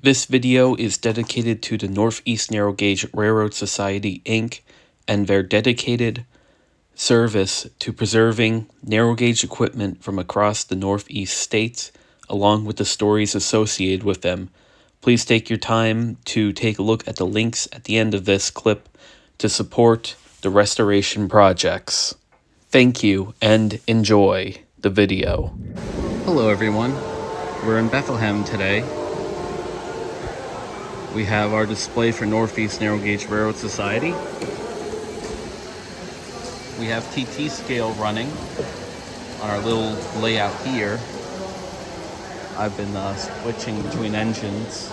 This video is dedicated to the Northeast Narrow Gauge Railroad Society, Inc., and their dedicated service to preserving narrow gauge equipment from across the Northeast states, along with the stories associated with them. Please take your time to take a look at the links at the end of this clip to support the restoration projects. Thank you and enjoy the video. Hello everyone, we're in Bethlehem today. We have our display for Northeast Narrow Gauge Railroad Society. We have TT scale running on our little layout here. I've been switching between engines.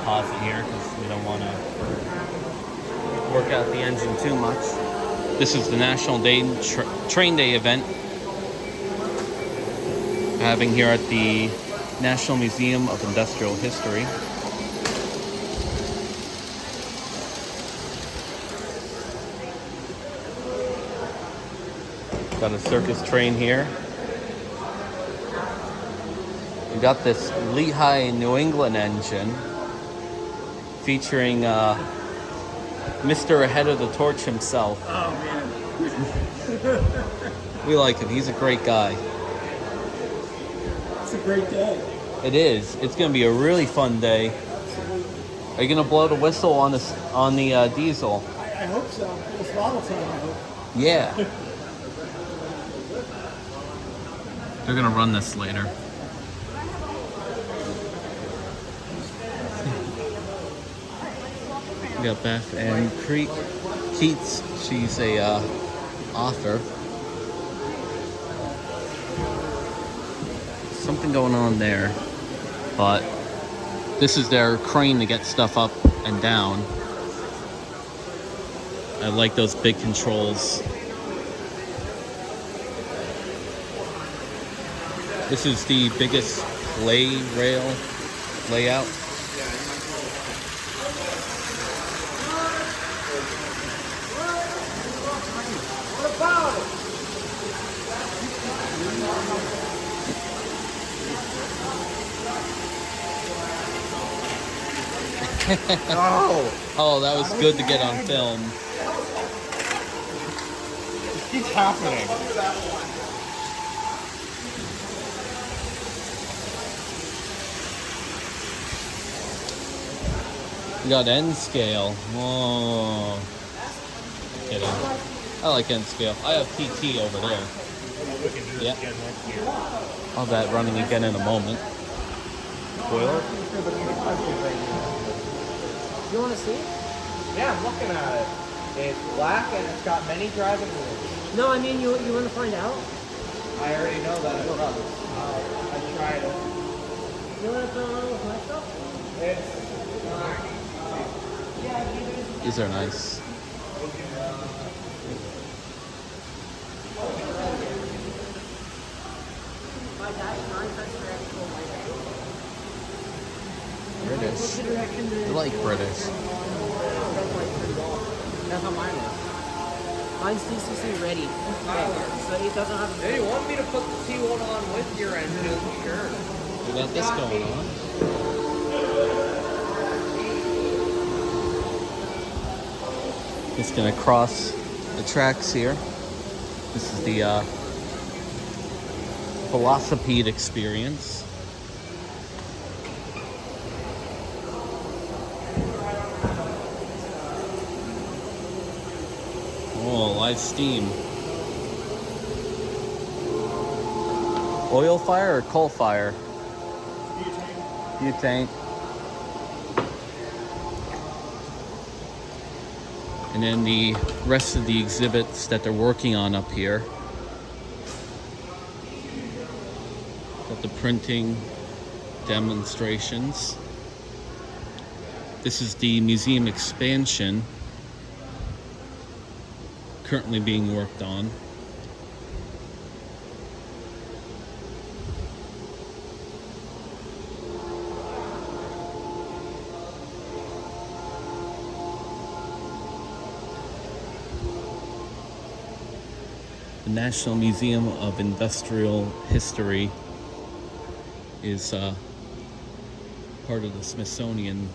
Pause it here because we don't want to work out the engine too much. This is the National Train Day event we're having here at the National Museum of Industrial History. Got a circus train here. We got this Lehigh New England engine featuring Mr. Ahead of the Torch himself. Oh man. We like him. He's a great guy. It's a great day. It is. It's going to be a really fun day. Absolutely. Are you going to blow the whistle on the diesel? I hope so. It's throttle time, I hope. Yeah. They're going to run this later. We got Beth and Keats. She's a author. Something going on there, but this is their crane to get stuff up and down. I like those big controls. This is the biggest rail layout. Oh, that was good to get on film. It keeps happening. We got N scale. Oh, kidding. I like N scale. I have TT over there. Yeah. I'll have that running again in a moment. Spoiler. You want to see it? Yeah, I'm looking at it. It's black and it's got many driving wheels. No, I mean, you want to find out? I already know that. I tried it. You want to throw on with my stuff? These are nice. British. I like British. That's how mine is. Mine's DCC ready. Okay. So it doesn't have a... Hey, you want me to put the T1 on with your engine? Sure. We got this going on. It's gonna cross the tracks here. This is the Velocipede experience. Oh, live steam. Oil fire or coal fire? Butane. And then the rest of the exhibits that they're working on up here. Got the printing demonstrations. This is the museum expansion currently being worked on. The National Museum of Industrial History is part of the Smithsonian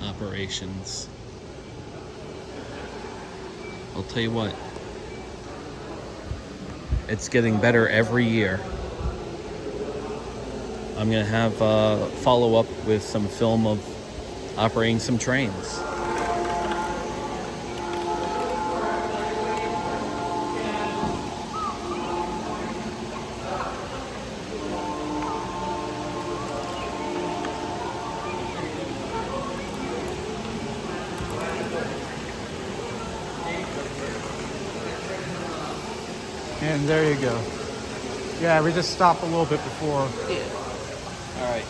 operations. I'll tell you what, it's getting better every year. I'm gonna have follow up with some film of operating some trains. And there you go. Yeah, we just stopped a little bit before. Yeah. All right.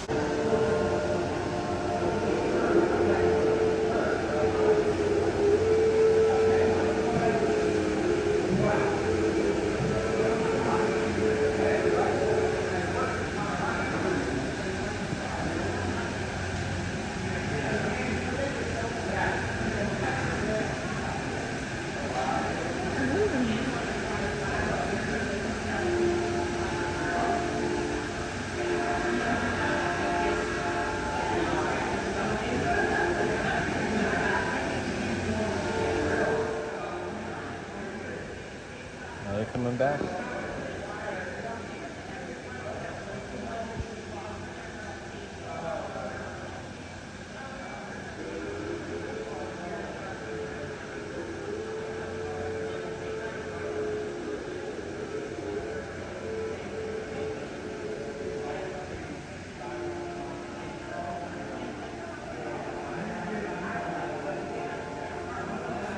Are they coming back?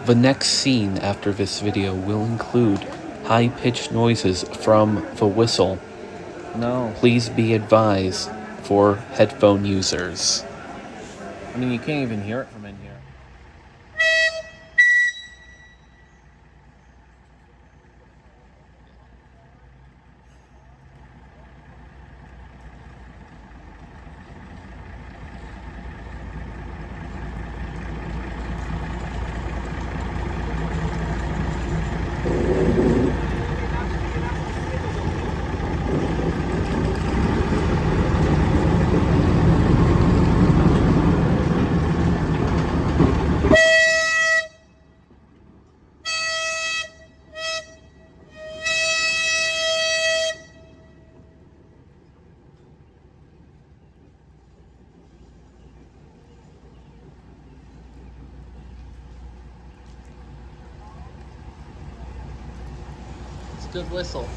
The next scene after this video will include high-pitched noises from the whistle. No. Please be advised for headphone users. I mean, you can't even hear it from in here. It's a good whistle.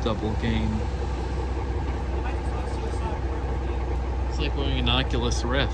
Double game. It's like wearing an Oculus Rift.